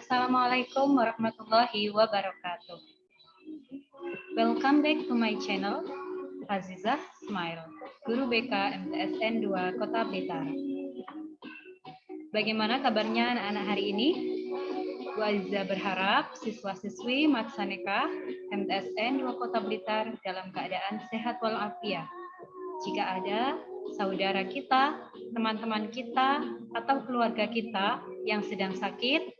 Assalamualaikum warahmatullahi wabarakatuh. Welcome back to my channel, Azizah Smile, Guru BK MTSN 2 Kota Blitar. Bagaimana kabarnya anak-anak hari ini? Bu Azizah berharap siswa-siswi Matsaneka MTSN 2 Kota Blitar dalam keadaan sehat walafiat. Jika ada saudara kita, teman-teman kita, atau keluarga kita yang sedang sakit,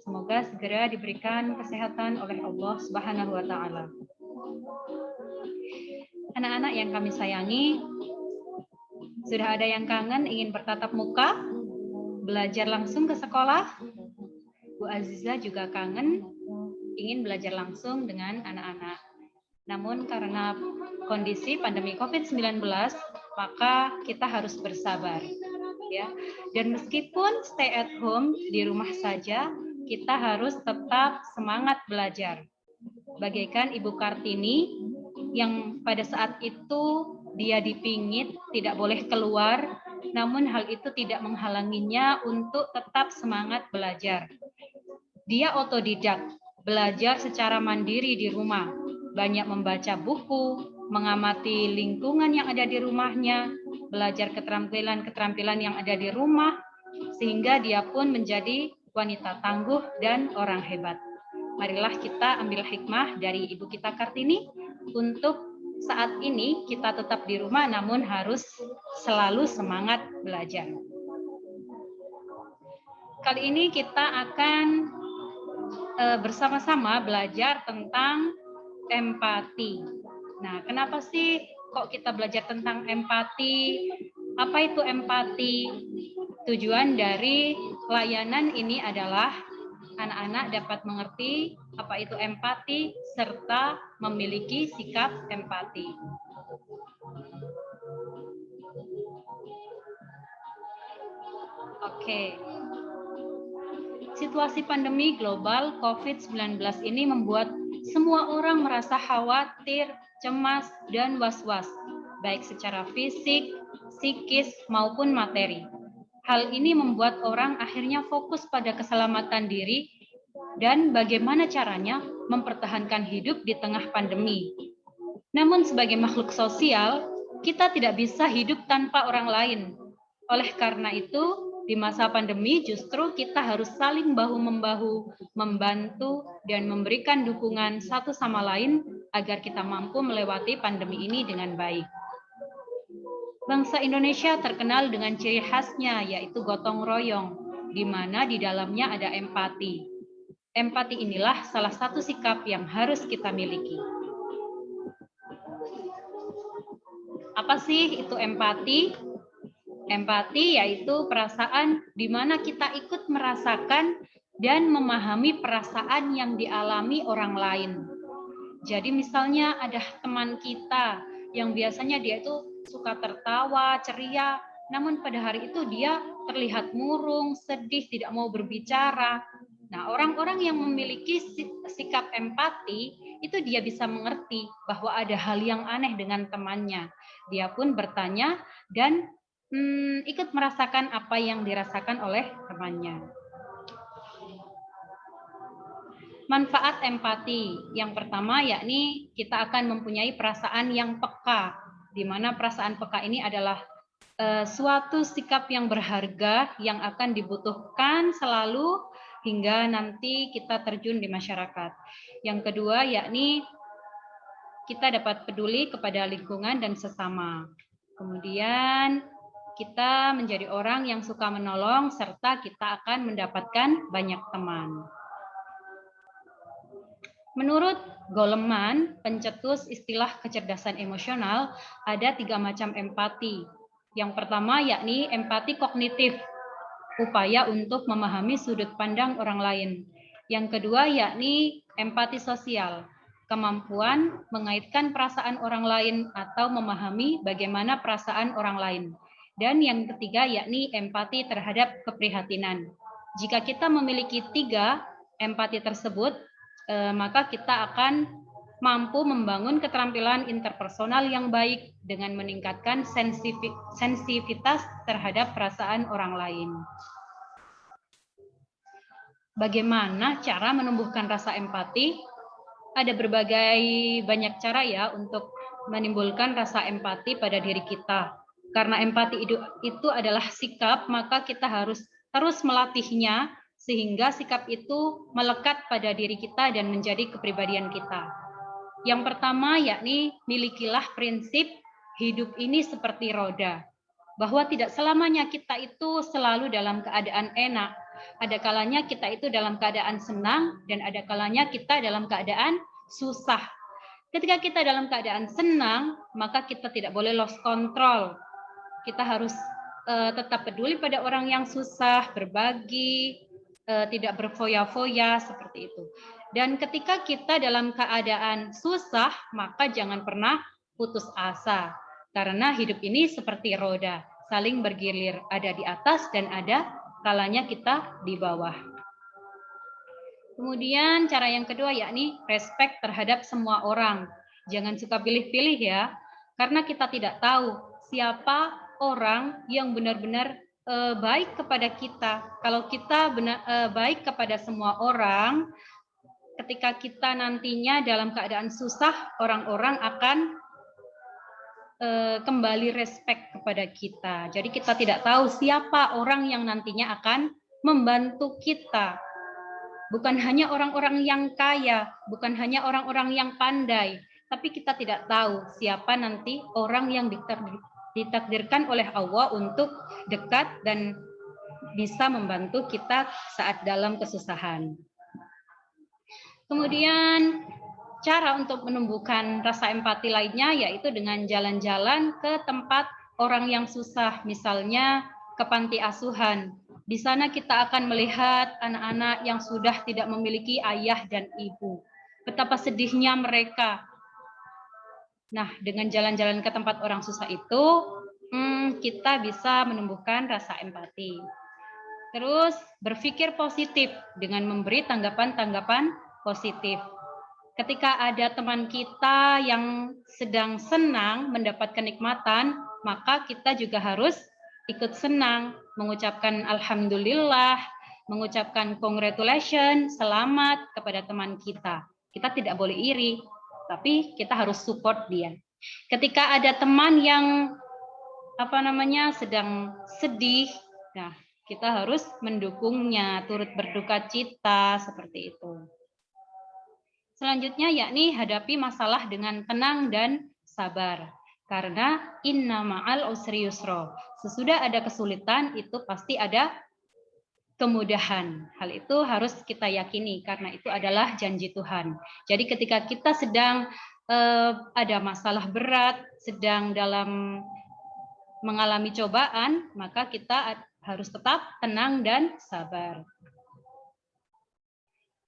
semoga segera diberikan kesehatan oleh Allah Subhanahu wa Ta'ala. Anak-anak yang kami sayangi, sudah ada yang kangen ingin bertatap muka, belajar langsung ke sekolah? Bu Azizah juga kangen ingin belajar langsung dengan anak-anak. Namun karena kondisi pandemi COVID-19, maka kita harus bersabar. Ya. Dan meskipun stay at home di rumah saja, kita harus tetap semangat belajar. Bagaikan Ibu Kartini yang pada saat itu dia dipingit, tidak boleh keluar, namun hal itu tidak menghalanginya untuk tetap semangat belajar. Dia otodidak, belajar secara mandiri di rumah, banyak membaca buku, mengamati lingkungan yang ada di rumahnya, belajar keterampilan-keterampilan yang ada di rumah, sehingga dia pun menjadi wanita tangguh dan orang hebat. Marilah kita ambil hikmah dari Ibu kita Kartini untuk saat ini kita tetap di rumah namun harus selalu semangat belajar. Kali ini kita akan bersama-sama belajar tentang empati. Nah, kenapa sih kok kita belajar tentang empati? Apa itu empati? Tujuan dari layanan ini adalah anak-anak dapat mengerti apa itu empati serta memiliki sikap empati. Oke. Situasi pandemi global COVID-19 ini membuat semua orang merasa khawatir, cemas, dan was-was, baik secara fisik, psikis, maupun materi. Hal ini membuat orang akhirnya fokus pada keselamatan diri dan bagaimana caranya mempertahankan hidup di tengah pandemi. Namun sebagai makhluk sosial, kita tidak bisa hidup tanpa orang lain. Oleh karena itu, di masa pandemi justru kita harus saling bahu-membahu, membantu dan memberikan dukungan satu sama lain agar kita mampu melewati pandemi ini dengan baik. Bangsa Indonesia terkenal dengan ciri khasnya yaitu gotong royong, di mana di dalamnya ada empati. Empati inilah salah satu sikap yang harus kita miliki. Apa sih itu empati? Empati yaitu perasaan di mana kita ikut merasakan dan memahami perasaan yang dialami orang lain. Jadi misalnya ada teman kita yang biasanya dia itu suka tertawa, ceria, namun pada hari itu dia terlihat murung, sedih, tidak mau berbicara. Nah, orang-orang yang memiliki sikap empati itu dia bisa mengerti bahwa ada hal yang aneh dengan temannya. Dia pun bertanya dan ikut merasakan apa yang dirasakan oleh temannya. Manfaat empati yang pertama yakni kita akan mempunyai perasaan yang peka, di mana perasaan peka ini adalah suatu sikap yang berharga yang akan dibutuhkan selalu hingga nanti kita terjun di masyarakat. Yang kedua yakni kita dapat peduli kepada lingkungan dan sesama. Kemudian kita menjadi orang yang suka menolong serta kita akan mendapatkan banyak teman. Menurut Goleman, pencetus istilah kecerdasan emosional, ada 3 macam empati. Yang pertama yakni empati kognitif, upaya untuk memahami sudut pandang orang lain. Yang kedua yakni empati sosial, kemampuan mengaitkan perasaan orang lain atau memahami bagaimana perasaan orang lain. Dan yang ketiga yakni empati terhadap keprihatinan. Jika kita memiliki 3 empati tersebut, maka kita akan mampu membangun keterampilan interpersonal yang baik dengan meningkatkan sensitivitas terhadap perasaan orang lain. Bagaimana cara menumbuhkan rasa empati? Ada berbagai banyak cara ya untuk menimbulkan rasa empati pada diri kita. Karena empati itu adalah sikap, maka kita harus terus melatihnya sehingga sikap itu melekat pada diri kita dan menjadi kepribadian kita. Yang pertama yakni milikilah prinsip hidup ini seperti roda. Bahwa tidak selamanya kita itu selalu dalam keadaan enak. Ada kalanya kita itu dalam keadaan senang dan ada kalanya kita dalam keadaan susah. Ketika kita dalam keadaan senang, maka kita tidak boleh lost control. Kita harus tetap peduli pada orang yang susah, berbagi, tidak berfoya-foya seperti itu. Dan ketika kita dalam keadaan susah, maka jangan pernah putus asa. Karena hidup ini seperti roda, saling bergilir, ada di atas dan ada kalanya kita di bawah. Kemudian cara yang kedua yakni respect terhadap semua orang. Jangan suka pilih-pilih ya, karena kita tidak tahu siapa orang yang benar-benar baik kepada kita. Kalau kita baik kepada semua orang, ketika kita nantinya dalam keadaan susah, orang-orang akan kembali respect kepada kita. Jadi kita tidak tahu siapa orang yang nantinya akan membantu kita. Bukan hanya orang-orang yang kaya, bukan hanya orang-orang yang pandai, tapi kita tidak tahu siapa nanti orang yang ditakdirkan oleh Allah untuk dekat dan bisa membantu kita saat dalam kesusahan. Kemudian cara untuk menumbuhkan rasa empati lainnya yaitu dengan jalan-jalan ke tempat orang yang susah, misalnya ke panti asuhan. Di sana kita akan melihat anak-anak yang sudah tidak memiliki ayah dan ibu. Betapa sedihnya mereka. Nah, dengan jalan-jalan ke tempat orang susah itu, kita bisa menumbuhkan rasa empati. Terus berpikir positif dengan memberi tanggapan-tanggapan positif. Ketika ada teman kita yang sedang senang mendapat kenikmatan, maka kita juga harus ikut senang, mengucapkan alhamdulillah, mengucapkan congratulations, selamat kepada teman kita. Kita tidak boleh iri, tapi kita harus support dia. Ketika ada teman yang sedang sedih, nah kita harus mendukungnya, turut berduka cita seperti itu. Selanjutnya yakni hadapi masalah dengan tenang dan sabar. Karena inna ma'al usri yusra. Sesudah ada kesulitan itu pasti ada kemudahan. Hal itu harus kita yakini karena itu adalah janji Tuhan. Jadi ketika kita sedang ada masalah berat, sedang dalam mengalami cobaan, maka kita harus tetap tenang dan sabar.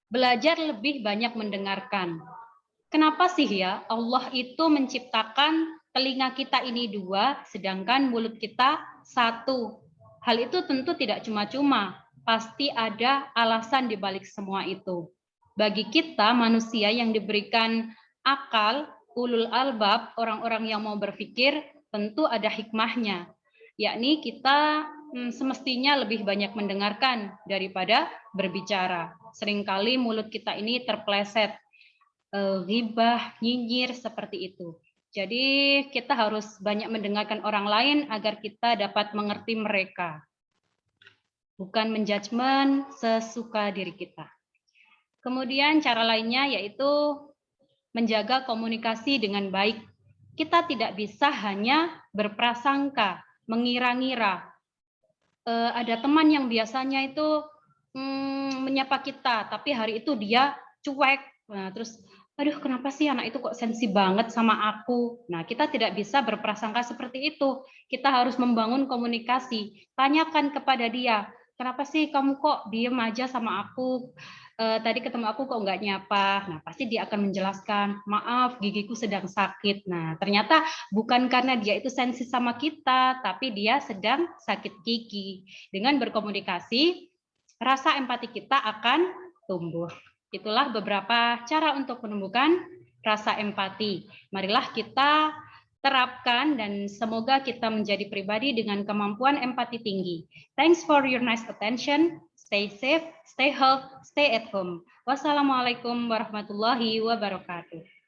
Belajar lebih banyak mendengarkan. Kenapa sih ya Allah itu menciptakan telinga kita ini dua, sedangkan mulut kita satu? Hal itu tentu tidak cuma-cuma, pasti ada alasan di balik semua itu. Bagi kita manusia yang diberikan akal, ulul albab, orang-orang yang mau berpikir, tentu ada hikmahnya. Yakni kita semestinya lebih banyak mendengarkan daripada berbicara. Seringkali mulut kita ini terpleset, ghibah, nyinyir, seperti itu. Jadi kita harus banyak mendengarkan orang lain agar kita dapat mengerti mereka. Bukan menjudgment sesuka diri kita. Kemudian cara lainnya yaitu menjaga komunikasi dengan baik. Kita tidak bisa hanya berprasangka, mengira-ngira. Ada teman yang biasanya itu menyapa kita, tapi hari itu dia cuek. Nah, terus aduh kenapa sih anak itu kok sensi banget sama aku. Nah, kita tidak bisa berprasangka seperti itu. Kita harus membangun komunikasi. Tanyakan kepada dia, kenapa sih kamu kok diem aja sama aku? Tadi ketemu aku kok nggak nyapa. Nah, pasti dia akan menjelaskan, maaf gigiku sedang sakit. Nah, ternyata bukan karena dia itu sensi sama kita, tapi dia sedang sakit gigi. Dengan berkomunikasi, rasa empati kita akan tumbuh. Itulah beberapa cara untuk menumbuhkan rasa empati. Marilah kita terapkan dan semoga kita menjadi pribadi dengan kemampuan empati tinggi. Thanks for your nice attention. Stay safe, stay healthy, stay at home. Wassalamualaikum warahmatullahi wabarakatuh.